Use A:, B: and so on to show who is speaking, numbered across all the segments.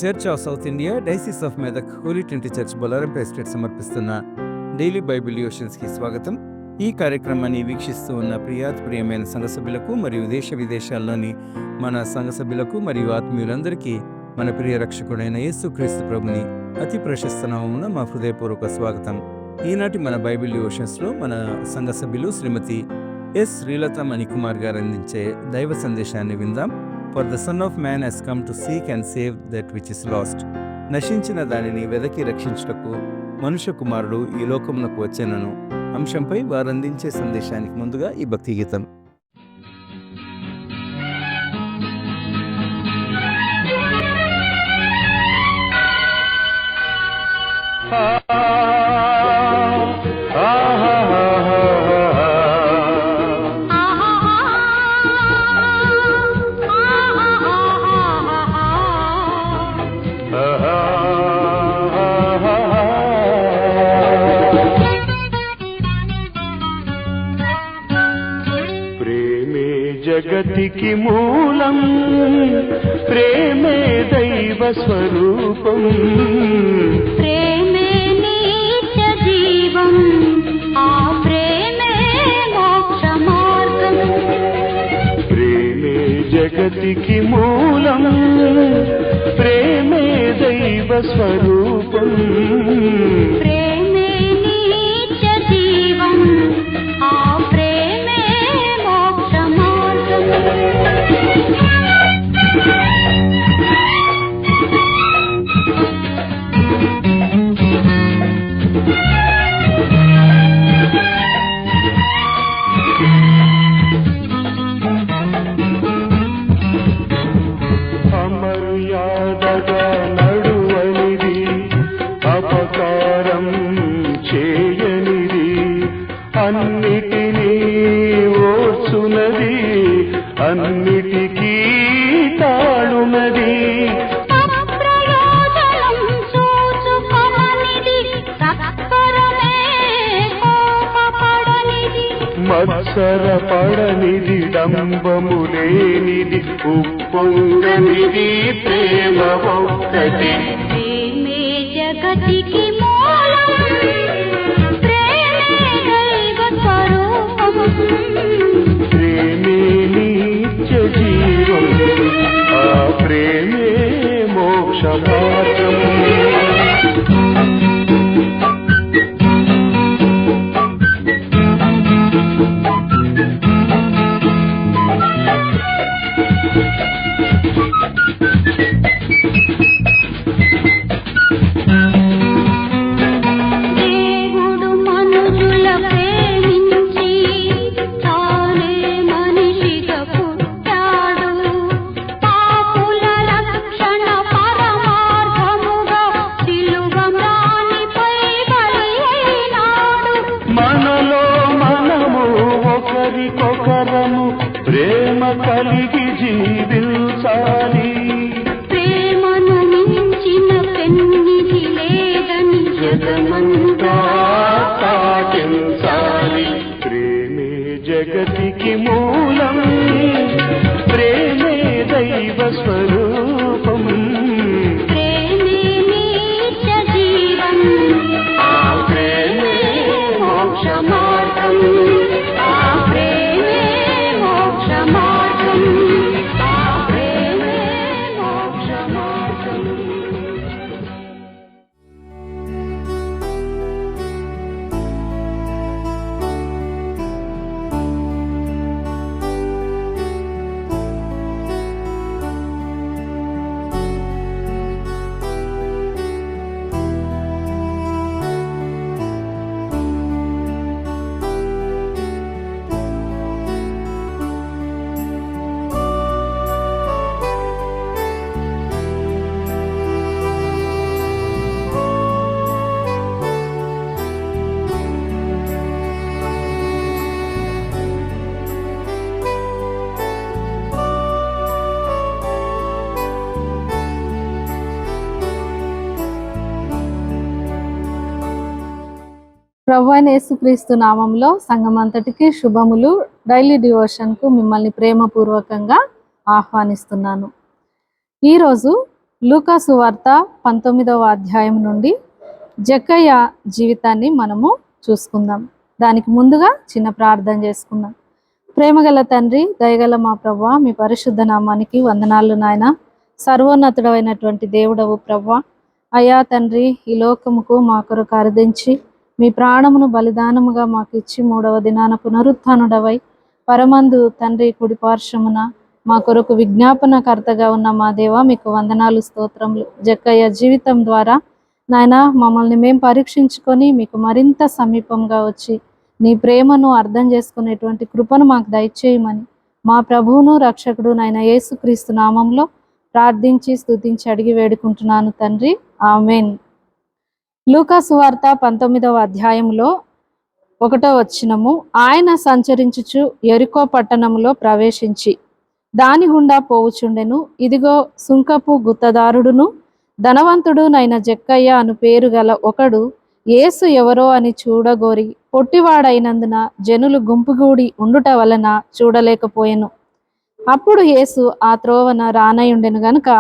A: Church of South India Diocese of Medak Holy Trinity Church బొలారంపై estate సమర్పిస్తున్న daily Bible డివోషన్స్కి స్వాగతం. ఈ కార్యక్రమాన్ని వీక్షిస్తూ ఉన్న ప్రియమైన సంఘ సభ్యులకు మరియు దేశ విదేశాల్లోని మన సంఘ సభ్యులకు మరియు ఆత్మీయులందరికీ మన ప్రియ రక్షకుడైన యేసుక్రీస్తు ప్రభుని అతి ప్రశస్త నామమున మా హృదయపూర్వక స్వాగతం. ఈనాటి మన బైబిల్ డివోషన్స్లో మన సంఘ సభ్యులు శ్రీమతి ఎస్ శ్రీలత మణికుమార్ గారు అందించే దైవ సందేశాన్ని విందాం. For the son of man has come to seek and save that which is last. నశించిన దానిని వెదకి రక్షించుటకు మనుష్య కుమారుడు ఈ లోకమునకు వచ్చెనను అంశంపై వారు అందించే సందేశానికి ముందుగా ఈ భక్తి గీతం.
B: జగతికి మూలం ప్రేమే దైవ స్వరూపం,
C: ప్రేమే నిత్య జీవం, ఆ ప్రేమే మోక్ష మార్గం.
B: ప్రేమే జగతికి మూలం ప్రేమే దైవ స్వరూపం,
C: ప్రేమే నిత్య జీవం, ఆ ప్రేమే మోక్ష మార్గం.
B: అమర్యాదగా నడువనిది, అపకారం చేయనిది, అన్నిటినీ ఓర్చునది, అన్నిటికీ తాళునది,
C: ప్రయోజనం చూచుకొననిది, తత్పరమే కోపపడనిది,
B: మత్సరపడనిది, డంబము లేనిది, ఉప్పొంగనిది, ప్రేమ ఒక్కటి.
C: ప్రేమే జగతికి మూలం, ప్రేమే దైవ స్వరూపం,
B: ప్రేమే నిత్య జీవం, ఆ ప్రేమే మోక్ష మార్గం.
C: దేవుడు మనుషుల ప్రేమించి తానే మనిషిగా పుట్టాడు, పాపుల రక్షణ పరమార్థముగా సిలువ మ్రానిపై బలి అయినాడు.
B: మనలో మనము ఒకరికొకరము ప్రేమ కలిగి జీవించాలి,
C: ప్రేమను మించిన పెన్నిధి లేదని
B: జగమంతా పాటించాలి. ప్రేమే జగతికి మూలం ప్రేమే దైవ స్వరూపం,
C: ప్రేమే నిత్య జీవం,
B: ఆ ప్రేమే మోక్ష మార్గం,
C: ఆ ప్రేమే మోక్ష మార్గం, ఆ ప్రేమే మోక్ష మార్గం.
D: ప్రభువైన యేసుక్రీస్తు నామంలో సంఘమంతటికి శుభములు. డైలీ డివోషన్కు మిమ్మల్ని ప్రేమపూర్వకంగా ఆహ్వానిస్తున్నాను. ఈరోజు లూకా సువార్త 19వ అధ్యాయం నుండి జక్కయ్య జీవితాన్ని మనము చూసుకుందాం. దానికి ముందుగా చిన్న ప్రార్థన చేసుకుందాం. ప్రేమగల తండ్రి, దయగల మా ప్రభువా, మీ పరిశుద్ధ నామానికి వందనాలు నాయన. సర్వోన్నతుడైనటువంటి దేవుడవు ప్రభువా. అయ్యా తండ్రి, ఈ లోకముకు మా కొరకు అరుదించి మీ ప్రాణమును బలిదానముగా మాకు ఇచ్చి 3వ దినాన పునరుత్థానుడవై పరమందు తండ్రి కుడి పార్శ్వమున మా కొరకు విజ్ఞాపనకర్తగా ఉన్న మా దేవా, మీకు వందనాలు, స్తోత్రములు. జక్కయ్య జీవితం ద్వారా నాయన మమ్మల్ని మేము పరీక్షించుకొని మీకు మరింత సమీపంగా వచ్చి నీ ప్రేమను అర్థం చేసుకునేటువంటి కృపను మాకు దయచేయమని మా ప్రభువును రక్షకుడు నాయన యేసుక్రీస్తు నామంలో ప్రార్థించి స్తుతించి అడిగి వేడుకుంటున్నాను తండ్రి, ఆమేన్. లూకా సువార్త 19వ అధ్యాయంలో 1వ వచనము, ఆయన సంచరించుచు యెరికో పట్టణంలో ప్రవేశించి దాని గుండా పోవుచుండెను. ఇదిగో సుంకపు గుత్తదారుడును ధనవంతుడు నైన జక్కయ్య అను పేరు గల ఒకడు యేసు ఎవరో అని చూడగోరి పొట్టివాడైనందున జనులు గుంపుగూడి ఉండుట వలన చూడలేకపోయెను. అప్పుడు యేసు ఆ త్రోవన రానయుండెను గనుక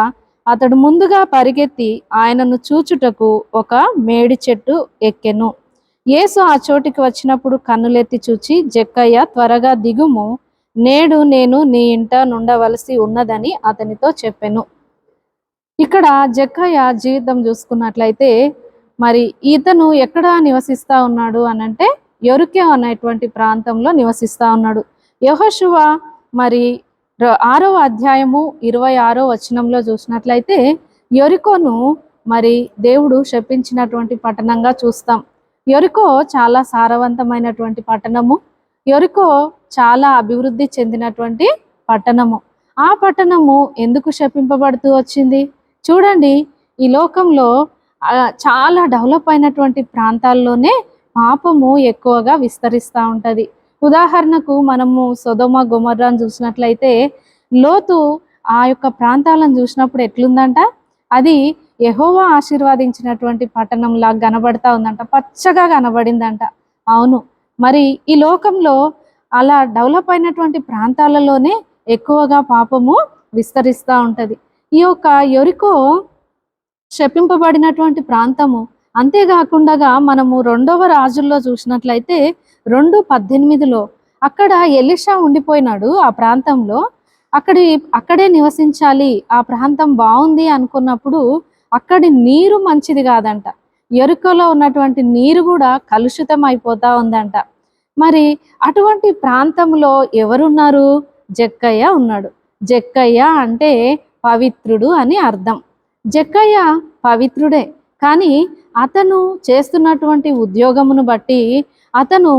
D: అతడు ముందుగా పరిగెత్తి ఆయనను చూచుటకు ఒక మేడి చెట్టు ఎక్కెను. యేసు ఆ చోటికి వచ్చినప్పుడు కన్నులెత్తి చూచి, జక్కయ్య త్వరగా దిగుము, నేడు నేను నీ ఇంట నుండవలసి ఉన్నదని అతనితో చెప్పెను. ఇక్కడ జక్కయ్య జీవితం చూసుకున్నట్లయితే మరి ఇతను ఎక్కడ నివసిస్తా ఉన్నాడు అనంటే యెరికో అనేటువంటి ప్రాంతంలో నివసిస్తా ఉన్నాడు. యెహోషువ మరి 6వ అధ్యాయము 26వ వచనంలో చూసినట్లయితే యెరికోను మరి దేవుడు శపించినటువంటి పట్టణంగా చూస్తాం. యెరికో చాలా సారవంతమైనటువంటి పట్టణము. యెరికో చాలా అభివృద్ధి చెందినటువంటి పట్టణము. ఆ పట్టణము ఎందుకు శపింపబడుతూ వచ్చింది? చూడండి, ఈ లోకంలో చాలా డెవలప్ అయినటువంటి ప్రాంతాల్లోనే పాపము ఎక్కువగా విస్తరిస్తూ ఉంటుంది. ఉదాహరణకు మనము సొదొమ గొమొర్రాను చూసినట్లయితే లోతు ఆ యొక్క ప్రాంతాలను చూసినప్పుడు ఎట్లుందంట, అది యెహోవా ఆశీర్వదించినటువంటి పట్టణంలా కనబడతా ఉందంట, పచ్చగా కనబడిందంట. అవును, మరి ఈ లోకంలో అలా డెవలప్ అయినటువంటి ప్రాంతాలలోనే ఎక్కువగా పాపము విస్తరిస్తూ ఉంటుంది. ఈ యొక్క యెరికో శపింపబడినటువంటి ప్రాంతము. అంతేకాకుండా మనము 2వ రాజుల్లో చూసినట్లయితే 2:18లో అక్కడ ఎలీషా ఉండిపోయినాడు ఆ ప్రాంతంలో. అక్కడే నివసించాలి, ఆ ప్రాంతం బాగుంది అనుకున్నప్పుడు అక్కడి నీరు మంచిది కాదంట. యెరికోలో ఉన్నటువంటి నీరు కూడా కలుషితం అయిపోతా ఉందంట. మరి అటువంటి ప్రాంతంలో ఎవరున్నారు? జక్కయ్య ఉన్నాడు. జక్కయ్య అంటే పవిత్రుడు అని అర్థం. జక్కయ్య పవిత్రుడే, కానీ అతను చేస్తున్నటువంటి ఉద్యోగమును బట్టి అతను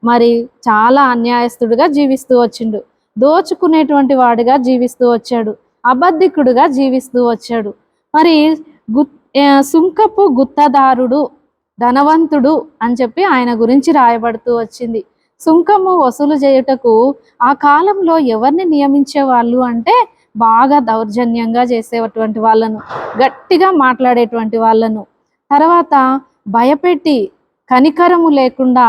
D: మరి చాలా అన్యాయస్తుడుగా జీవిస్తూ వచ్చిండు. దోచుకునేటువంటి వాడిగా జీవిస్తూ వచ్చాడు, అబద్ధికుడుగా జీవిస్తూ వచ్చాడు. మరి సుంకపు గుత్తదారుడు, ధనవంతుడు అని చెప్పి ఆయన గురించి రాయబడుతూ వచ్చింది. సుంకము వసూలు చేయుటకు ఆ కాలంలో ఎవరిని నియమించే వాళ్ళు అంటే బాగా దౌర్జన్యంగా చేసేటువంటి వాళ్ళను, గట్టిగా మాట్లాడేటువంటి వాళ్ళను, తర్వాత భయపెట్టి కనికరము లేకుండా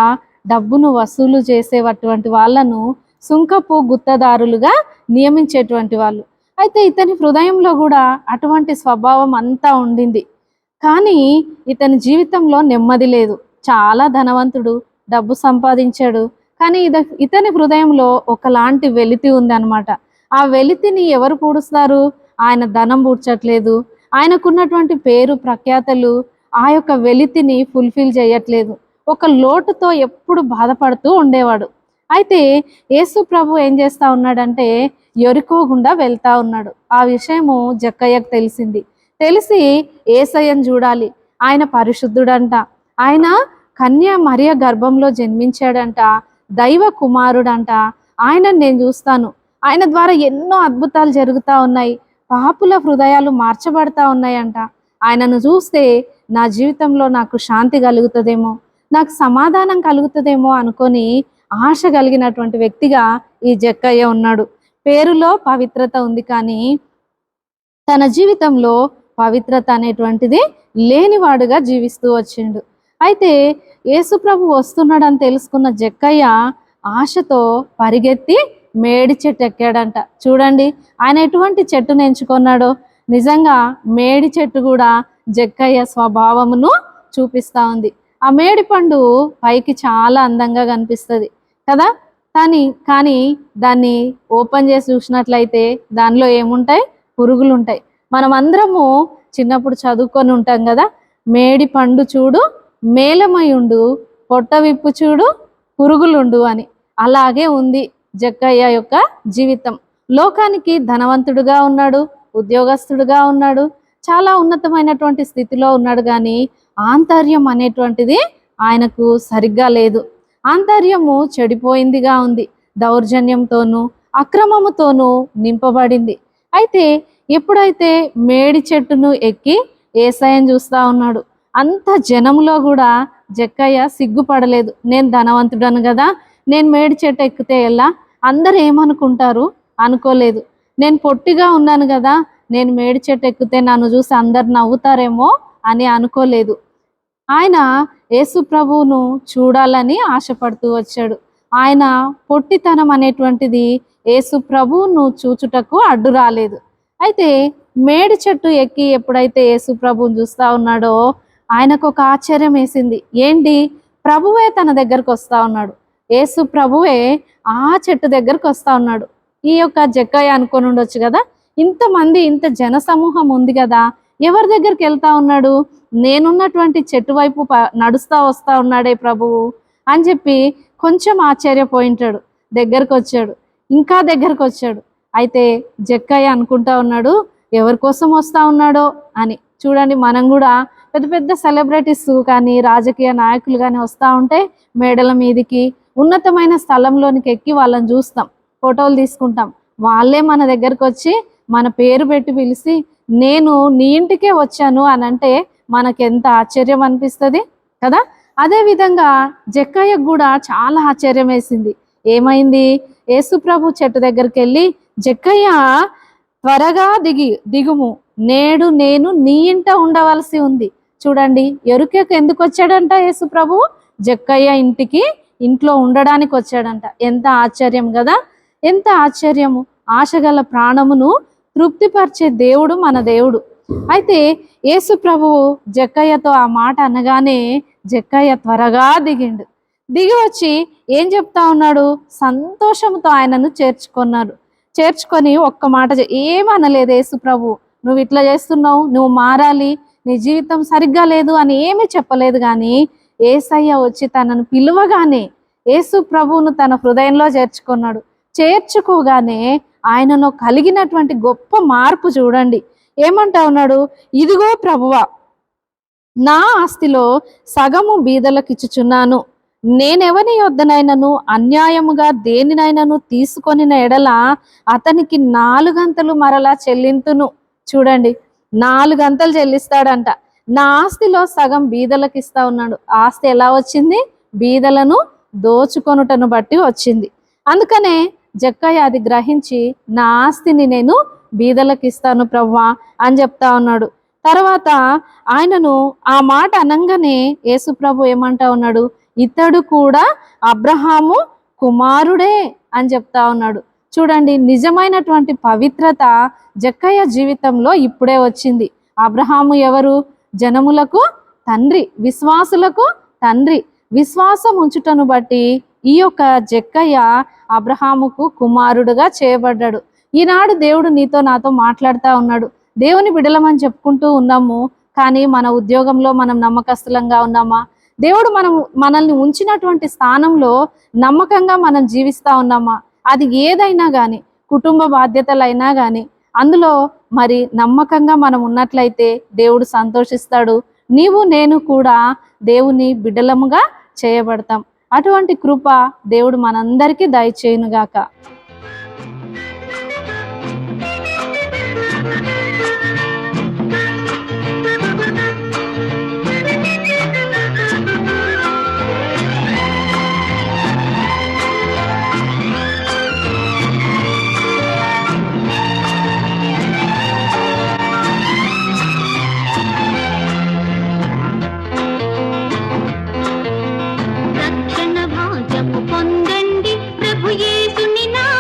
D: డబ్బును వసూలు చేసేటువంటి వాళ్ళను సుంకపు గుత్తదారులుగా నియమించేటువంటి వాళ్ళు. అయితే ఇతని హృదయంలో కూడా అటువంటి స్వభావం అంతా ఉండింది. కానీ ఇతని జీవితంలో నెమ్మది లేదు. చాలా ధనవంతుడు, డబ్బు సంపాదించాడు, కానీ ఇతని హృదయంలో ఒకలాంటి వెలితి ఉంది అనమాట. ఆ వెలితిని ఎవరు పూడుస్తారు? ఆయన ధనం పూడ్చట్లేదు. ఆయనకున్నటువంటి పేరు ప్రఖ్యాతలు ఆ యొక్క వెలితిని ఫుల్ఫిల్ చేయట్లేదు. ఒక లోటుతో ఎప్పుడు బాధపడుతూ ఉండేవాడు. అయితే యేసు ప్రభు ఏం చేస్తా ఉన్నాడంటే యెరికో గుండా వెళ్తా ఉన్నాడు. ఆ విషయము జక్కయ్యకు తెలిసింది. తెలిసి యేసయ్యను చూడాలి, ఆయన పరిశుద్ధుడంట, ఆయన కన్య మరియ గర్భంలో జన్మించాడంట, దైవ కుమారుడంట, ఆయనను నేను చూస్తాను, ఆయన ద్వారా ఎన్నో అద్భుతాలు జరుగుతూ ఉన్నాయి, పాపుల హృదయాలు మార్చబడతా ఉన్నాయంట, ఆయనను చూస్తే నా జీవితంలో నాకు శాంతి కలుగుతుందేమో, నాకు సమాధానం కలుగుతుందేమో అనుకొని ఆశ కలిగినటువంటి వ్యక్తిగా ఈ జక్కయ్య ఉన్నాడు. పేరులో పవిత్రత ఉంది, కానీ తన జీవితంలో పవిత్రత అనేటువంటిది లేనివాడుగా జీవిస్తూ వచ్చిండు. అయితే యేసుప్రభు వస్తున్నాడని తెలుసుకున్న జక్కయ్య ఆశతో పరిగెత్తి మేడి చెట్టు ఎక్కాడంట. చూడండి ఆయన ఎటువంటి చెట్టును ఎంచుకున్నాడో. నిజంగా మేడి చెట్టు కూడా జక్కయ్య స్వభావమును చూపిస్తా ఉంది. ఆ మేడి పండు పైకి చాలా అందంగా కనిపిస్తుంది కదా, కానీ దాన్ని ఓపెన్ చేసి చూసినట్లయితే దానిలో ఏముంటాయి? పురుగులు ఉంటాయి. మనం అందరము చిన్నప్పుడు చదువుకొని ఉంటాం కదా, మేడి పండు చూడు మేలమయుండు, పొట్ట విప్పు చూడు పురుగులుండు అని. అలాగే ఉంది జక్కయ్య యొక్క జీవితం. లోకానికి ధనవంతుడుగా ఉన్నాడు, ఉద్యోగస్తుడుగా ఉన్నాడు, చాలా ఉన్నతమైనటువంటి స్థితిలో ఉన్నాడు, కానీ ఆంతర్యం అనేటువంటిది ఆయనకు సరిగ్గా లేదు. ఆంతర్యము చెడిపోయిందిగా ఉంది, దౌర్జన్యంతోనూ అక్రమముతోనూ నింపబడింది. అయితే ఎప్పుడైతే మేడి చెట్టును ఎక్కి యేసయ్యను చూస్తా ఉన్నాడు, అంత జనంలో కూడా జక్కయ్య సిగ్గుపడలేదు. నేను ధనవంతుడను కదా, నేను మేడి చెట్టు ఎక్కితే ఎలా, అందరు ఏమనుకుంటారు అనుకోలేదు. నేను పొట్టిగా ఉన్నాను కదా, నేను మేడి చెట్టు ఎక్కితే నన్ను చూసి అందరు నవ్వుతారేమో అని అనుకోలేదు. ఆయన యేసు ప్రభువును చూడాలని ఆశపడుతూ వచ్చాడు. ఆయన పొట్టితనం అనేటువంటిది యేసు ప్రభువును చూచుటకు అడ్డు రాలేదు. అయితే మేడి చెట్టు ఎక్కి ఎప్పుడైతే యేసు ప్రభువును చూస్తా ఉన్నాడో ఆయనకు ఒక ఆశ్చర్యం వేసింది. ఏంటి? ప్రభువే తన దగ్గరకు వస్తా ఉన్నాడు. యేసు ప్రభువే ఆ చెట్టు దగ్గరకు వస్తా ఉన్నాడు. ఈ యొక్క జక్కయ్య అనుకొని ఉండొచ్చు కదా, ఇంతమంది ఇంత జన సమూహం ఉంది కదా, ఎవరి దగ్గరికి వెళ్తా ఉన్నాడు? నేనున్నటువంటి చెట్టు వైపు నడుస్తా వస్తా ఉన్నాడే ప్రభువు అని చెప్పి కొంచెం ఆశ్చర్యపోయింటాడు. దగ్గరకు వచ్చాడు, ఇంకా దగ్గరకు వచ్చాడు. అయితే జక్కయ్య అనుకుంటా ఉన్నాడు ఎవరి కోసం వస్తా ఉన్నాడో అని. చూడండి, మనం కూడా పెద్ద పెద్ద సెలబ్రిటీస్ కానీ రాజకీయ నాయకులు కానీ వస్తూ ఉంటే మేడల మీదికి ఉన్నతమైన స్థలంలోనికి ఎక్కి వాళ్ళని చూస్తాం, ఫోటోలు తీసుకుంటాం. వాళ్ళే మన దగ్గరకు వచ్చి మన పేరు పెట్టి పిలిచి నేను నీ ఇంటికే వచ్చాను అని అంటే మనకెంత ఆశ్చర్యం అనిపిస్తుంది కదా. అదేవిధంగా జక్కయ్యకు కూడా చాలా ఆశ్చర్యం వేసింది. ఏమైంది? యేసు ప్రభు చెట్టు దగ్గరికి వెళ్ళి, జక్కయ్య త్వరగా దిగుము, నేడు నేను నీ ఇంట ఉండవలసి ఉంది. చూడండి, ఎరుకకు ఎందుకు వచ్చాడంట యేసు ప్రభు? జక్కయ్య ఇంట్లో ఉండడానికి వచ్చాడంట. ఎంత ఆశ్చర్యం కదా, ఎంత ఆశ్చర్యము. ఆశగల ప్రాణమును తృప్తిపరిచే దేవుడు మన దేవుడు. అయితే యేసు ప్రభువు జక్కయ్యతో ఆ మాట అనగానే జక్కయ్య త్వరగా దిగి వచ్చి ఏం చెప్తా ఉన్నాడు? సంతోషంతో ఆయనను చేర్చుకొని ఒక్క మాట ఏమనలేదు యేసు ప్రభు, నువ్వు ఇట్లా చేస్తున్నావు, నువ్వు మారాలి, నీ జీవితం సరిగ్గా లేదు అని ఏమీ చెప్పలేదు. కానీ యేసయ్య వచ్చి తనను పిలువగానే యేసు ప్రభువును తన హృదయంలో చేర్చుకోగానే ఆయనలో కలిగినటువంటి గొప్ప మార్పు చూడండి. ఏమంటా ఉన్నాడు? ఇదిగో ప్రభువా, నా ఆస్తిలో సగము బీదలకు ఇచ్చుచున్నాను. నేనెవని యొద్దనైనను అన్యాయముగా దేనినైనను తీసుకొని ఎడల అతనికి 4 గంతలు మరలా చెల్లింతును. చూడండి, 4 గంతలు చెల్లిస్తాడంట. నా ఆస్తిలో సగం బీదలకు ఇస్తా ఉన్నాడు. ఆస్తి ఎలా వచ్చింది? బీదలను దోచుకొనుటను బట్టి వచ్చింది. అందుకనే జక్కయ్య అది గ్రహించి నా ఆస్తిని నేను బీదలకు ఇస్తాను ప్రభువా అని చెప్తా ఉన్నాడు. తర్వాత ఆయనను ఆ మాట అనంగానే యేసు ప్రభు ఏమంటా ఉన్నాడు? ఇతడు కూడా అబ్రహాము కుమారుడే అని చెప్తా ఉన్నాడు. చూడండి, నిజమైనటువంటి పవిత్రత జక్కయ్య జీవితంలో ఇప్పుడే వచ్చింది. అబ్రహాము ఎవరు? జనములకు తండ్రి, విశ్వాసులకు తండ్రి. విశ్వాసం ఉంచుటను బట్టి ఈ యొక్క జక్కయ్య అబ్రహాముకు కుమారుడుగా చేయబడ్డాడు. ఈనాడు దేవుడు నీతో నాతో మాట్లాడుతూ ఉన్నాడు. దేవుని బిడలమని చెప్పుకుంటూ ఉన్నాము, కానీ మన ఉద్యోగంలో మనం నమ్మకస్తులంగా ఉన్నామా? దేవుడు మనల్ని ఉంచినటువంటి స్థానంలో నమ్మకంగా మనం జీవిస్తూ ఉన్నామా? అది ఏదైనా కానీ, కుటుంబ బాధ్యతలైనా కానీ, అందులో మరి నమ్మకంగా మనం ఉన్నట్లయితే దేవుడు సంతోషిస్తాడు. నీవు నేను కూడా దేవుని బిడ్డలముగా చేయబడతాం. అటువంటి కృప దేవుడు మనందరికీ దయచేయునుగాక.
C: రక్షణ భాగ్యము పొందండి, ప్రభు యేసుని నామమున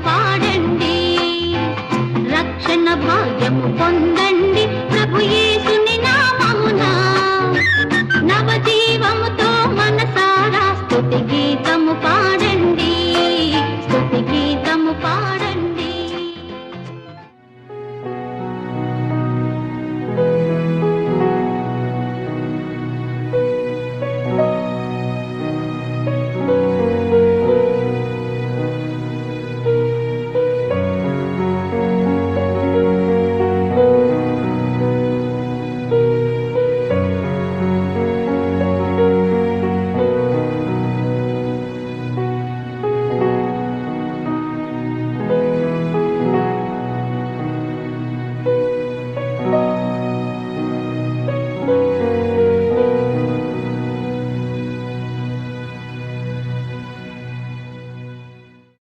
C: పాడి